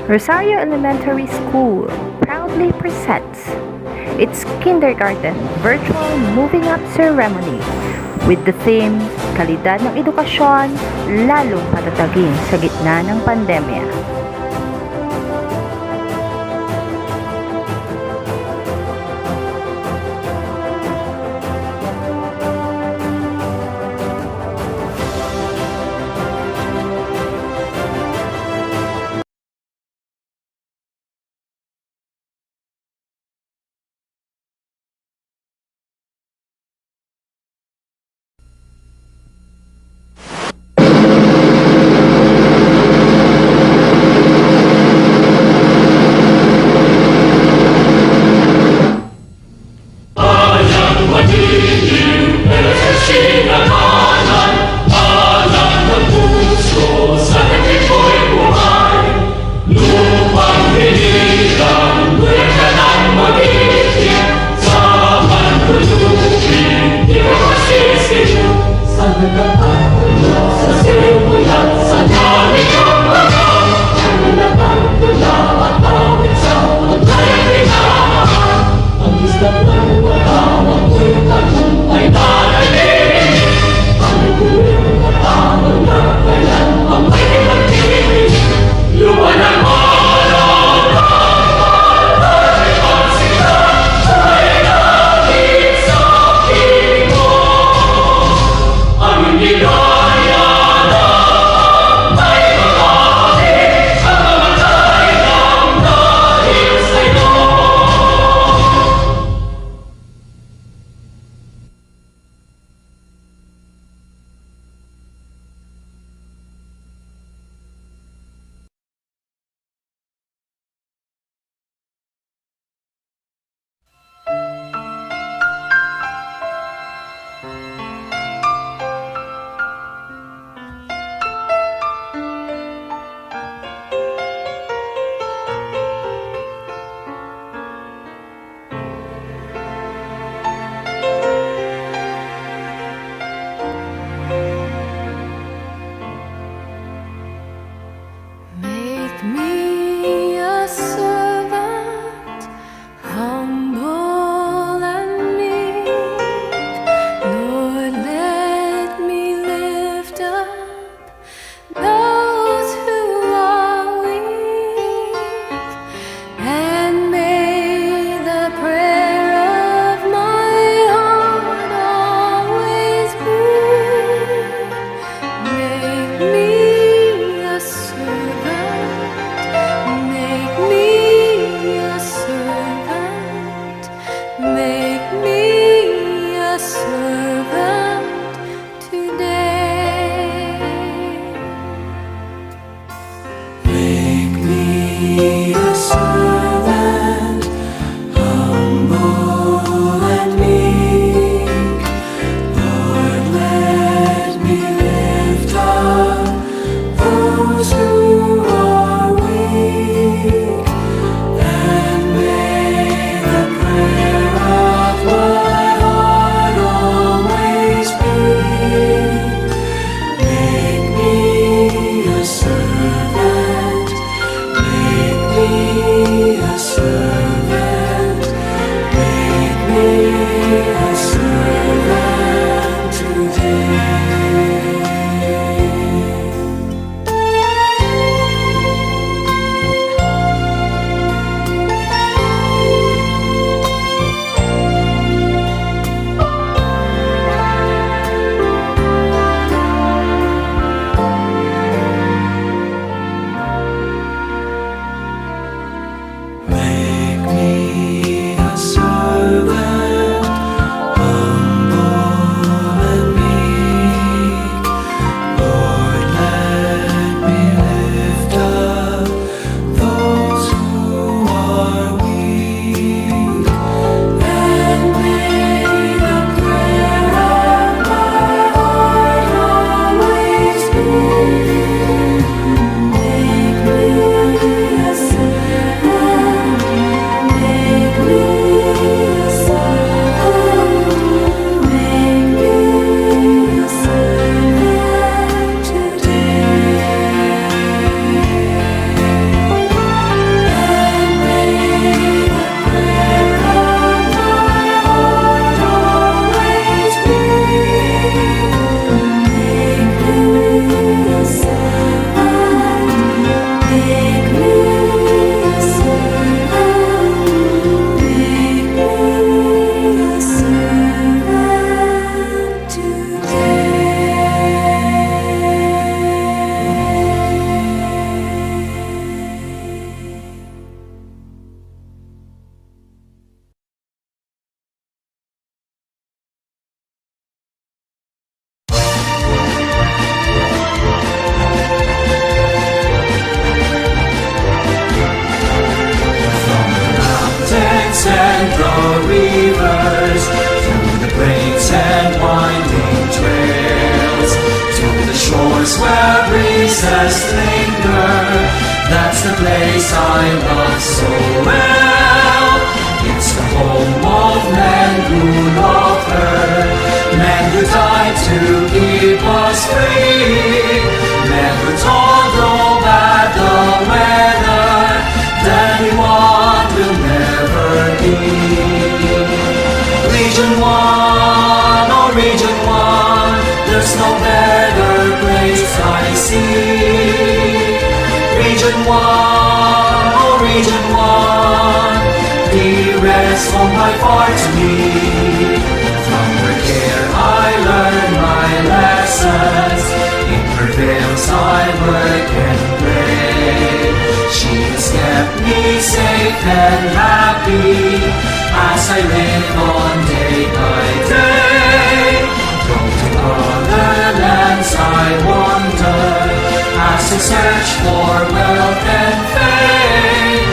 Rosario Elementary School proudly presents its kindergarten virtual moving up ceremony with the theme Kalidad ng Edukasyon lalong patatagin sa gitna ng pandemya. Make me a servant, humble and meek. Lord, let me lift up those who are weak, and may the prayer of my heart always be, make me a servant, make me a servant, make me a servant today. Make me a servant, humble and meek. Lord, let me lift up those who are weak, and may the prayer of my heart always be, make me a servant, make me just linger. That's the place I love so well. It's the home of men who loved her, men who died to keep us free, men who told no bad the weather, that anyone will never be. Region 1, oh Region 1, there's no better place I see. Region 1, oh Region 1, dearest home by far to me. From her care I learn my lessons, in her veils I work and pray. She has kept me safe and happy, as I live on day by day. From to other lands I wander, as I search for wealth and fame.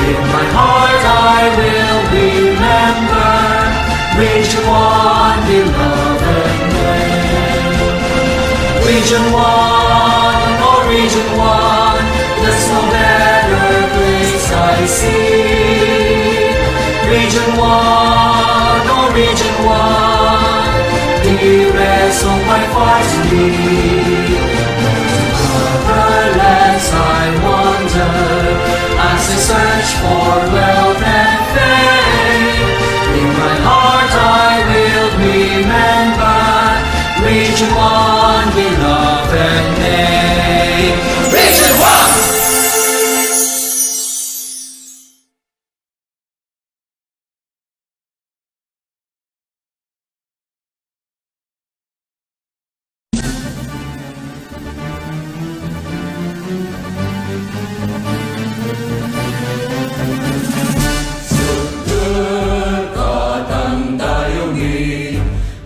In my heart I will remember Region 1, beloved name. Region 1, oh Region 1, there's no better place I see. Region 1, oh Region 1, dearest of my heart's me. Other lands I wander, as I search for wealth and fame. In my heart I will remember Region 1, beloved name. Region 1!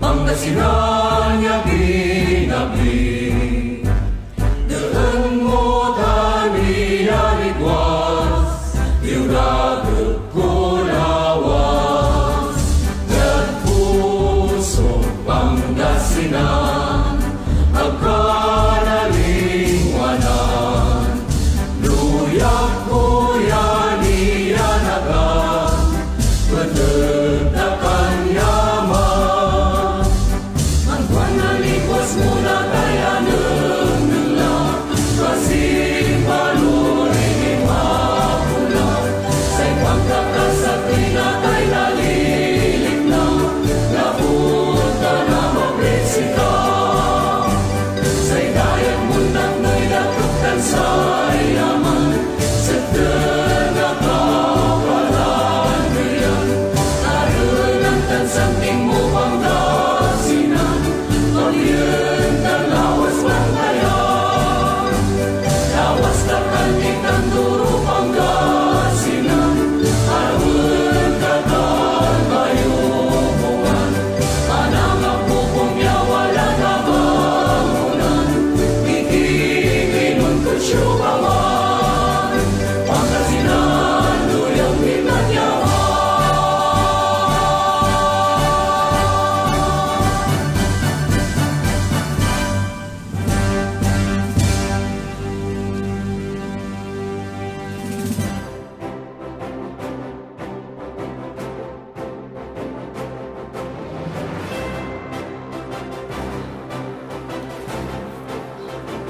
Pangasinan niya binabli, daan mo tani yarigwas, liuragod ko lawas. Dan puso Pangasinan, agkanalingwanan, luyak ko yan iyanagan, benegtakan yaman. Mula kaya nila kasing paluring mapulang sa pagkakasakti na kay nalilig na labot ka na mabresika sa dayang mundak na'y natuktan sa yaman sa nagkakapalan ngayon naroon ang tansang mo Pangasinan. Pagyan ng lawas ng kaya, lawas na kandik ng duro Pangasinan, arawan kakal bayubungan, anang apupong niya wala na bangunan, ikikinon ko syubangan, Pangasinan, luyang minanyawan.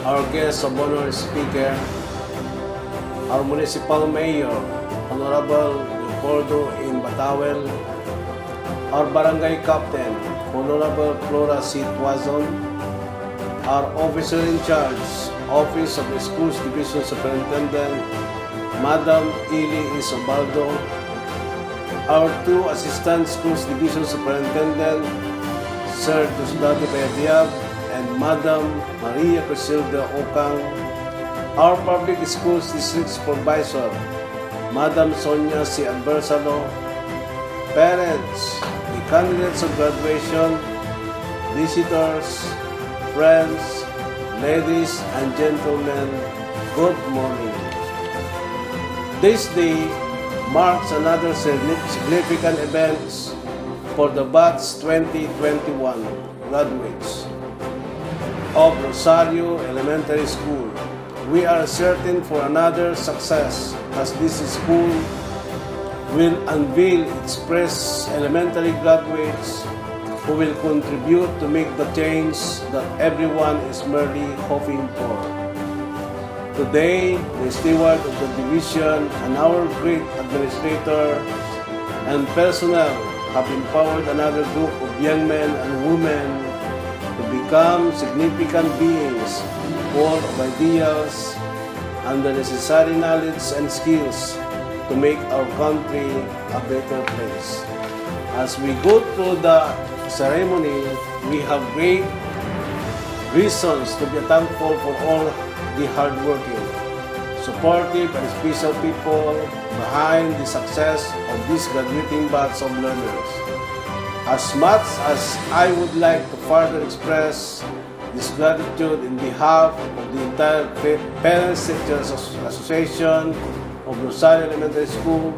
Our guest of honor speaker, our municipal mayor, Honorable Leopoldo in Batawel, our barangay captain, Honorable Flora C. Tuazon, our officer in charge, Office of the Schools Division Superintendent, Madam Ili Isobaldo, our two assistant schools division superintendent, Sir Diosdado Diab and Madam Maria Crisilda Ocang, our public schools district supervisor, Madam Sonia C. Albersalo, parents, the candidates of graduation, visitors, friends, ladies and gentlemen, good morning. This day marks another significant event for the batch 2021 graduates of Rosario Elementary School, we are certain for another success as this school will unveil its fresh elementary graduates who will contribute to make the change that everyone is merely hoping for. Today, the steward of the division and our great administrator and personnel have empowered another group of young men and women to become significant beings full of ideas and the necessary knowledge and skills to make our country a better place. As we go through the ceremony, we have great reasons to be thankful for all the hardworking, supportive and special people behind the success of this graduating batch of learners. As much as I would like to further express this gratitude in behalf of the entire Parents Teachers Association of Rosario Elementary School,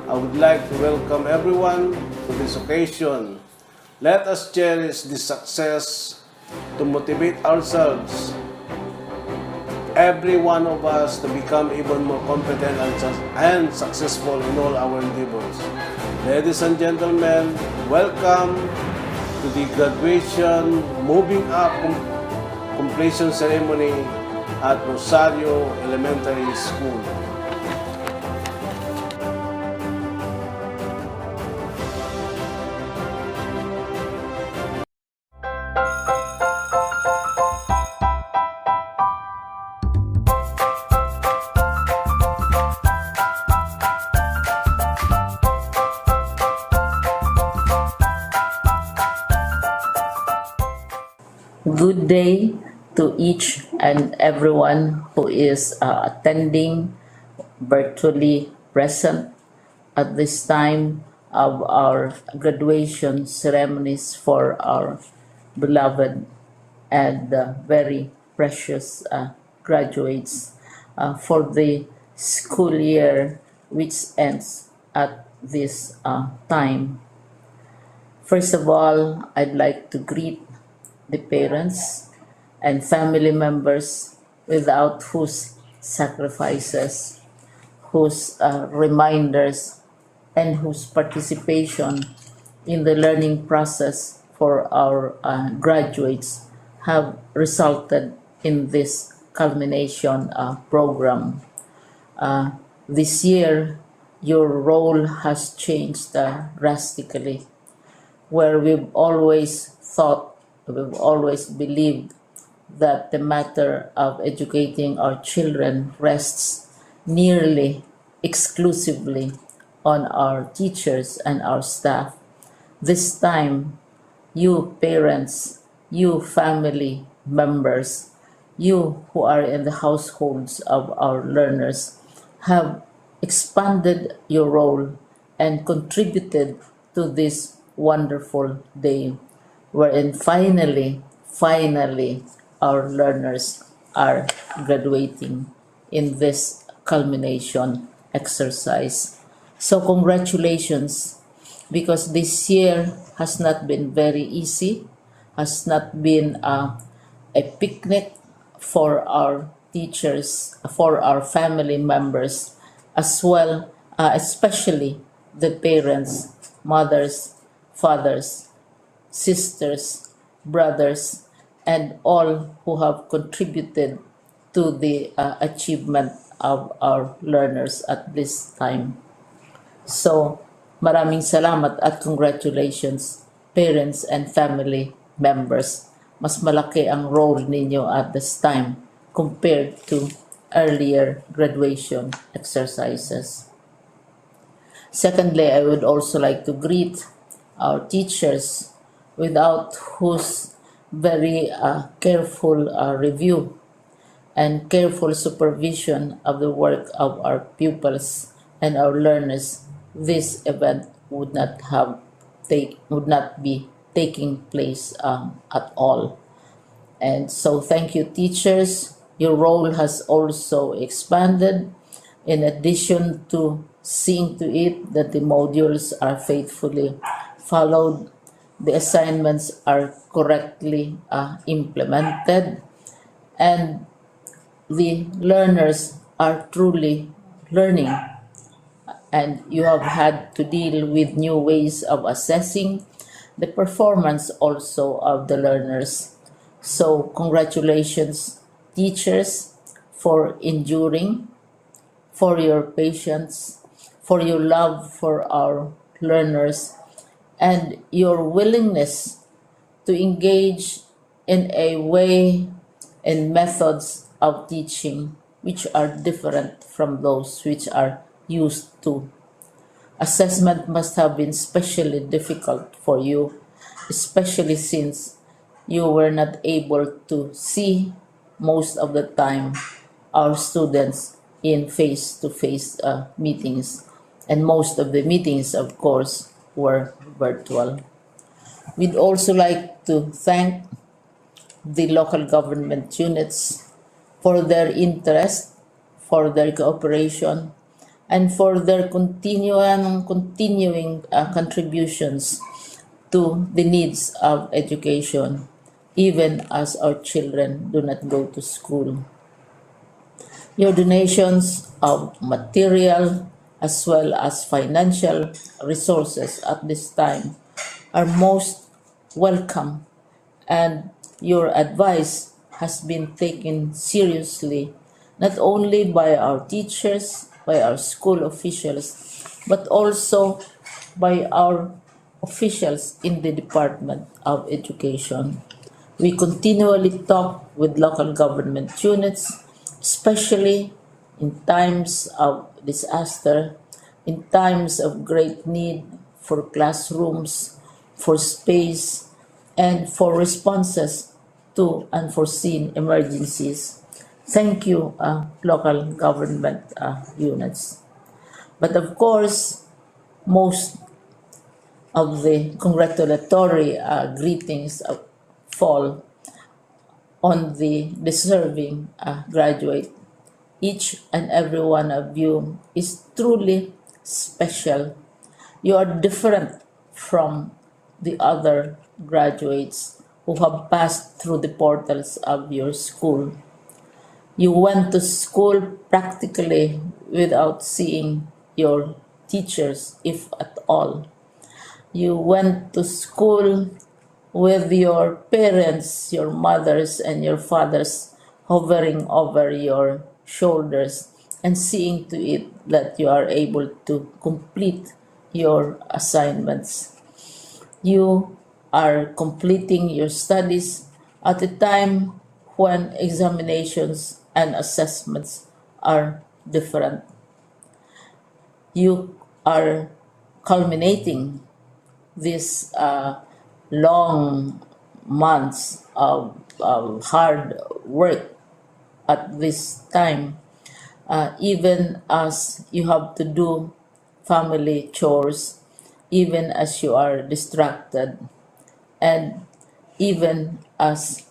I would like to welcome everyone to this occasion. Let us cherish this success to motivate ourselves, every one of us, to become even more competent and successful in all our endeavors. Ladies and gentlemen, welcome to the graduation moving up completion ceremony at Rosario Elementary School. Good day to each and everyone who is attending virtually present at this time of our graduation ceremonies for our beloved and very precious graduates for the school year which ends at this time. First of all, I'd like to greet the parents and family members without whose sacrifices, whose reminders, and whose participation in the learning process for our graduates have resulted in this culmination program. This year, your role has changed drastically, where we've always believed that the matter of educating our children rests nearly exclusively on our teachers and our staff. This time, you parents, you family members, you who are in the households of our learners have expanded your role and contributed to this wonderful day, wherein finally, our learners are graduating in this culmination exercise. So congratulations, because this year has not been very easy, has not been a picnic for our teachers, for our family members, as well, especially the parents, mothers, fathers, sisters, brothers, and all who have contributed to the achievement of our learners at this time. So, maraming salamat at congratulations, parents and family members. Mas malaki ang role ninyo at this time compared to earlier graduation exercises. Secondly, I would also like to greet our teachers, without whose very careful review and careful supervision of the work of our pupils and our learners, this event would not be taking place at all. And so thank you, teachers. Your role has also expanded, in addition to seeing to it that the modules are faithfully followed, the assignments are correctly implemented, and the learners are truly learning, and you have had to deal with new ways of assessing the performance also of the learners. So, congratulations, teachers, for enduring, for your patience, for your love for our learners, and your willingness to engage in a way and methods of teaching which are different from those which are used to. Assessment must have been especially difficult for you, especially since you were not able to see most of the time our students in face to face meetings, and most of the meetings, of course, were virtual. We'd also like to thank the local government units for their interest, for their cooperation, and for their continuing contributions to the needs of education, even as our children do not go to school. Your donations of material as well as financial resources at this time are most welcome, and your advice has been taken seriously not only by our teachers, by our school officials, but also by our officials in the Department of Education. We continually talk with local government units, especially in times of disaster, in times of great need for classrooms, for space, and for responses to unforeseen emergencies. Thank you, local government units. But of course, most of the congratulatory greetings fall on the deserving graduate. Each and every one of you is truly special. You are different from the other graduates who have passed through the portals of your school. You went to school practically without seeing your teachers, if at all. You went to school with your parents, your mothers, and your fathers hovering over your shoulders and seeing to it that you are able to complete your assignments. You are completing your studies at a time when examinations and assessments are different. You are culminating these long months of hard work at this time, even as you have to do family chores, even as you are distracted, and even as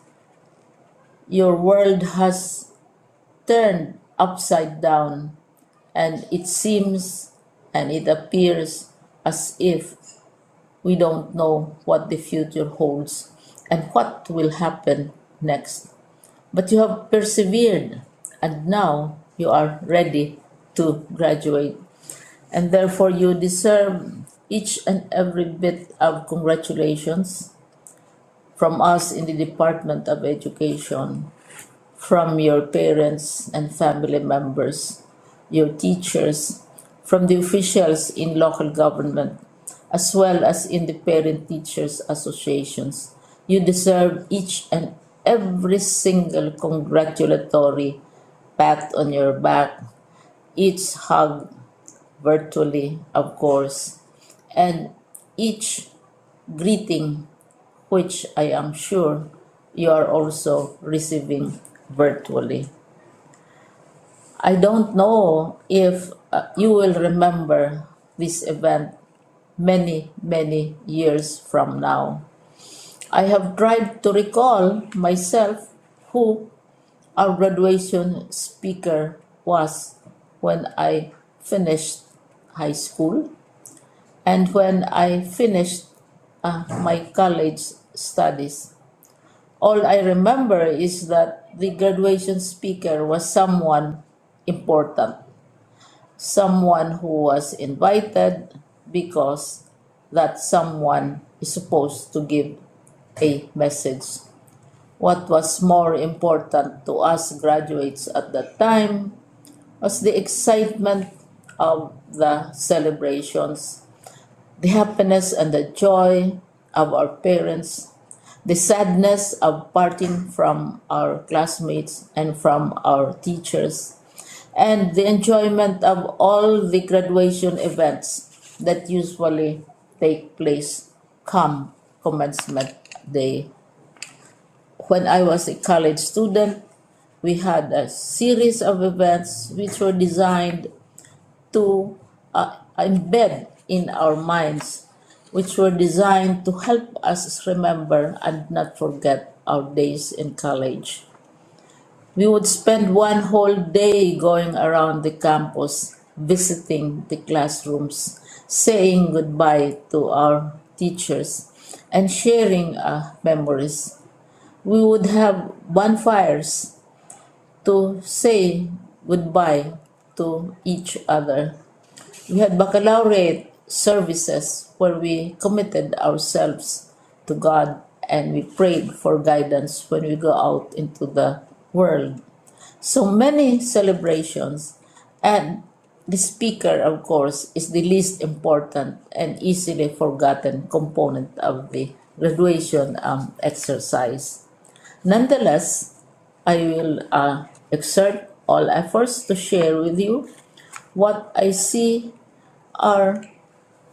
your world has turned upside down, and it seems and it appears as if we don't know what the future holds and what will happen next. But you have persevered, and now you are ready to graduate. And therefore, you deserve each and every bit of congratulations from us in the Department of Education, from your parents and family members, your teachers, from the officials in local government, as well as in the parent teachers associations. You deserve each and every single congratulatory pat on your back, each hug virtually, of course, and each greeting, which I am sure you are also receiving virtually. I don't know if you will remember this event many years from now. I have tried to recall myself who our graduation speaker was when I finished high school and when I finished my college studies. All I remember is that the graduation speaker was someone important, someone who was invited because that someone is supposed to give a message. What was more important to us graduates at that time was the excitement of the celebrations, the happiness and the joy of our parents, the sadness of parting from our classmates and from our teachers, and the enjoyment of all the graduation events that usually take place come commencement day. When I was a college student, we had a series of events which were designed to embed in our minds, which were designed to help us remember and not forget our days in college. We would spend one whole day going around the campus, visiting the classrooms, saying goodbye to our teachers, and sharing memories. We would have bonfires to say goodbye to each other. We had baccalaureate services where we committed ourselves to God and we prayed for guidance when we go out into the world. So many celebrations, and the speaker, of course, is the least important and easily forgotten component of the graduation exercise. Nonetheless, I will exert all efforts to share with you what I see are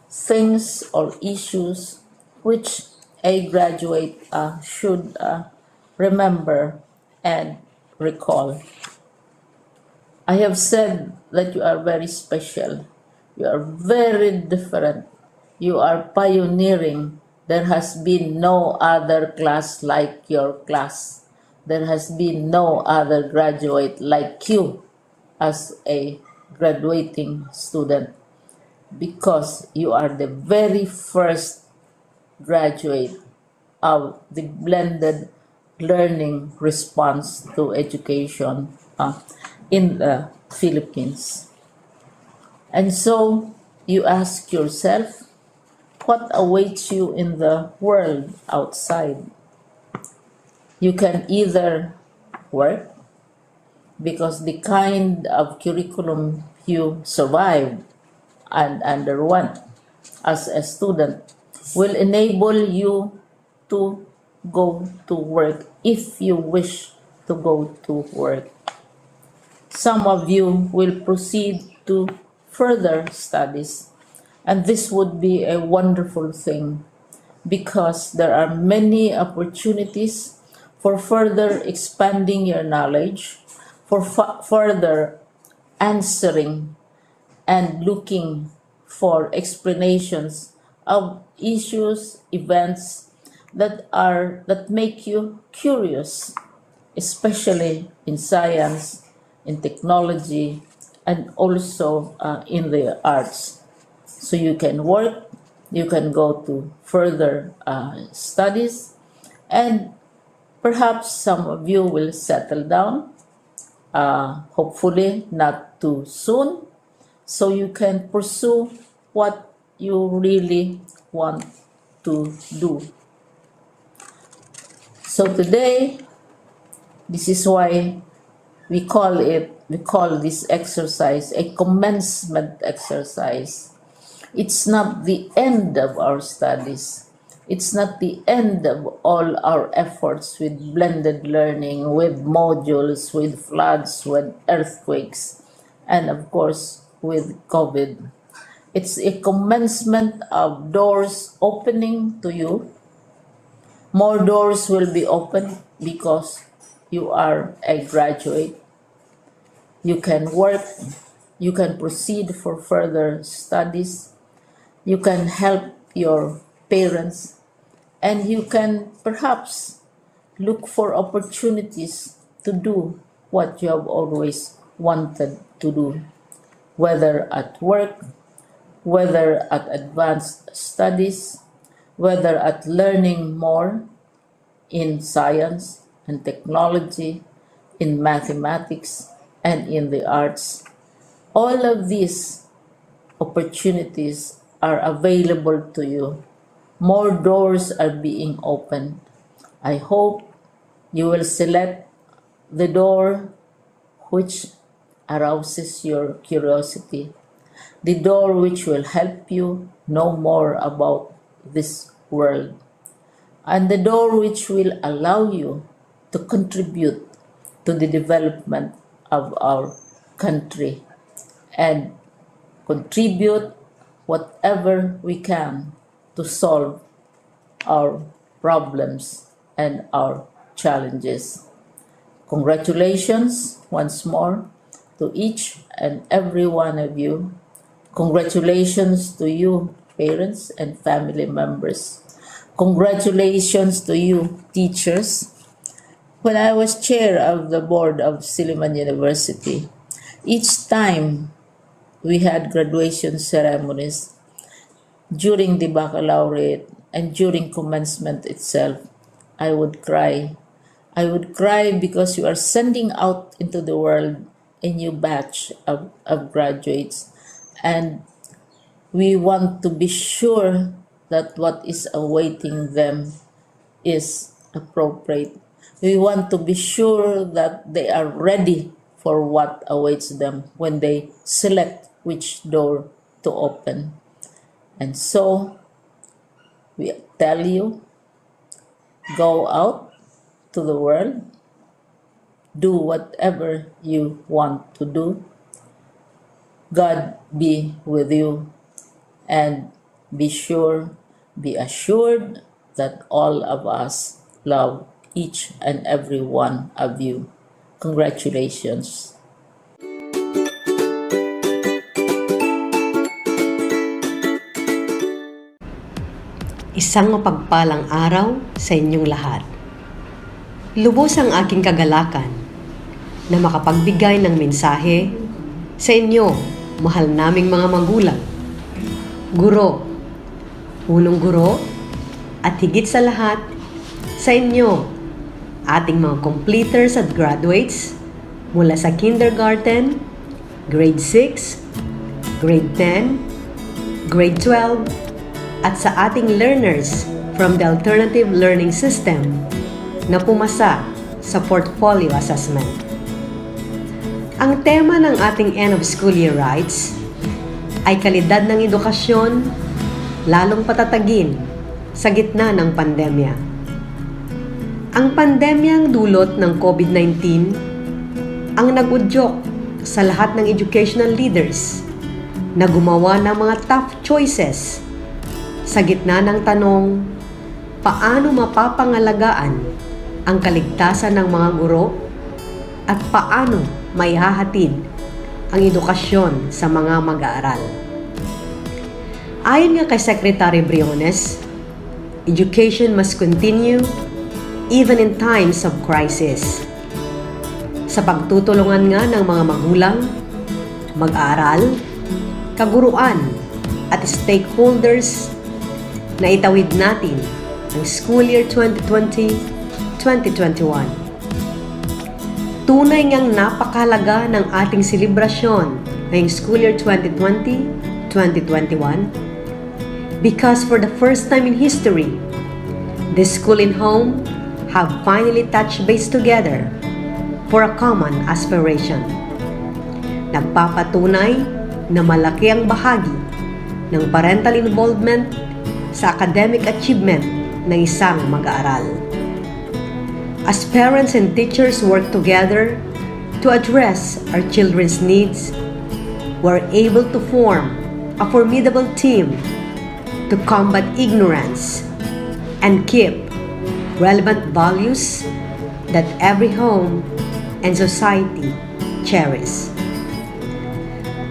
things or issues which a graduate should remember and recall. I have said that you are very special. You are very different. You are pioneering. There has been no other class like your class. There has been no other graduate like you as a graduating student, because you are the very first graduate of the blended learning response to education in the Philippines. And so you ask yourself, what awaits you in the world outside? You can either work, because the kind of curriculum you survived and underwent as a student will enable you to go to work if you wish to go to work. Some of you will proceed to further studies, and this would be a wonderful thing because there are many opportunities for further expanding your knowledge, for further answering and looking for explanations of issues, events that make you curious, especially in science, in technology, and also in the arts. So you can work, you can go to further studies, and perhaps some of you will settle down, hopefully not too soon, so you can pursue what you really want to do. So today, this is why we call this exercise a commencement exercise. It's not the end of our studies. It's not the end of all our efforts with blended learning, with modules, with floods, with earthquakes, and of course with COVID. It's a commencement of doors opening to you. More doors will be opened because you are a graduate. You can work, you can proceed for further studies, you can help your parents, and you can perhaps look for opportunities to do what you have always wanted to do, whether at work, whether at advanced studies, whether at learning more in science and technology, in mathematics, and in the arts. All of these opportunities are available to you. More doors are being opened. I hope you will select the door which arouses your curiosity, the door which will help you know more about this world, and the door which will allow you to contribute to the development of our country and contribute whatever we can to solve our problems and our challenges. Congratulations once more to each and every one of you. Congratulations to you, parents and family members. Congratulations to you, teachers. When I was chair of the board of Silliman University, each time we had graduation ceremonies during the baccalaureate and during commencement itself, I would cry. I would cry because you are sending out into the world a new batch of graduates, and we want to be sure that what is awaiting them is appropriate. We want to be sure that they are ready for what awaits them when they select which door to open. And so, we tell you, go out to the world, do whatever you want to do. God be with you, and be assured that all of us love each and every one of you. Congratulations. Isang mapagpalang araw sa inyong lahat. Lubos ang aking kagalakan na makapagbigay ng mensahe sa inyo, mahal naming mga magulang, guro, punong guro, at higit sa lahat, sa inyo, ating mga completers at graduates mula sa kindergarten, grade 6, grade 10, grade 12, at sa ating learners from the alternative learning system na pumasa sa portfolio assessment. Ang tema ng ating end of school year rites ay kalidad ng edukasyon, lalong patatagin sa gitna ng pandemya. Ang pandemyang dulot ng COVID-19 ang nag-udyok sa lahat ng educational leaders na gumawa ng mga tough choices sa gitna ng tanong, paano mapapangalagaan ang kaligtasan ng mga guro at paano maihahatid ang edukasyon sa mga mag-aaral. Ayon nga kay Secretary Briones, education must continue even in times of crisis. Sa pagtutulungan nga ng mga magulang, mag-aaral, kaguruan at stakeholders na itawid natin ang school year 2020-2021. Tunay ngang napakahalaga ng ating selebrasyon ngayong school year 2020-2021 because for the first time in history, the school and home have finally touched base together for a common aspiration. Nagpapatunay na malaki ang bahagi ng parental involvement sa academic achievement ng isang mag-aaral. As parents and teachers work together to address our children's needs, we're able to form a formidable team to combat ignorance and keep relevant values that every home and society cherish.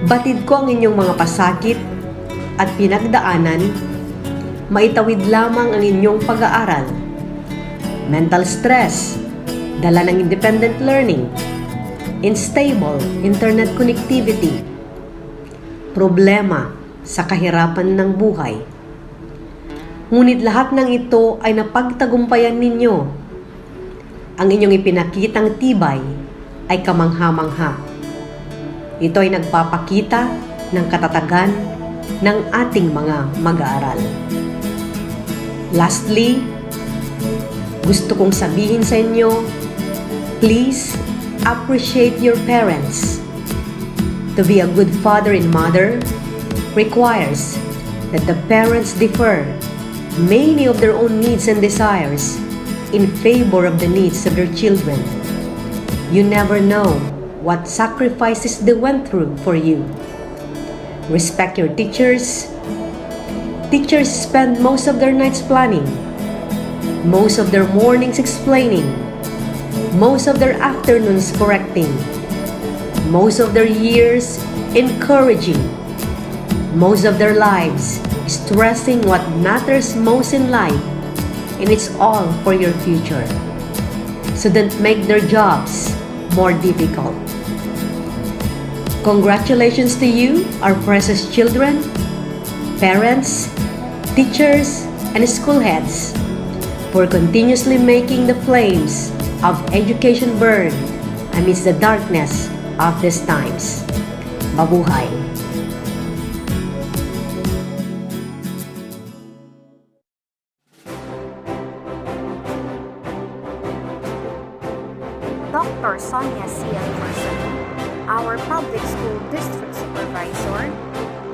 Batid ko ang inyong mga pasakit at pinagdaanan, maitawid lamang ang inyong pag-aaral. Mental stress, dala ng independent learning, unstable internet connectivity, problema sa kahirapan ng buhay. Ngunit lahat ng ito ay napagtagumpayan ninyo. Ang inyong ipinakitang tibay ay kamangha-mangha. Ito ay nagpapakita ng katatagan ng ating mga mag-aaral. Lastly, gusto kong sabihin sa inyo, please appreciate your parents. To be a good father and mother requires that the parents defer many of their own needs and desires in favor of the needs of their children. You never know what sacrifices they went through for you. Respect your teachers. Teachers spend most of their nights planning, most of their mornings explaining, most of their afternoons correcting, most of their years encouraging, most of their lives stressing what matters most in life, and it's all for your future. So don't make their jobs more difficult. Congratulations to you, our precious children, parents, teachers, and school heads, for continuously making the flames of education burn amidst the darkness of these times. Mabuhay! Dr. Sonia C. Anderson, our public school district supervisor,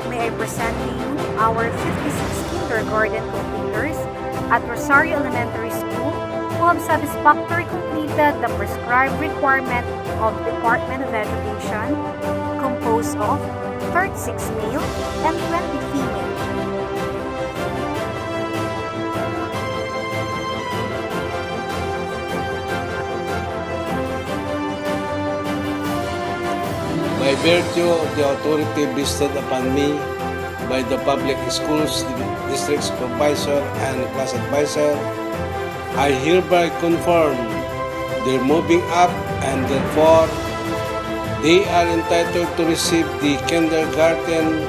may I present to you our 56 kindergarten completers at Rosario Elementary School who have satisfactorily completed the prescribed requirement of Department of Education, composed of 36 male and 20 female. By virtue of the authority bestowed upon me by the public schools district supervisor and class advisor, I hereby confirm their moving up, and therefore they are entitled to receive the kindergarten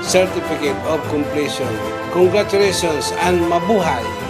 certificate of completion. Congratulations and mabuhay!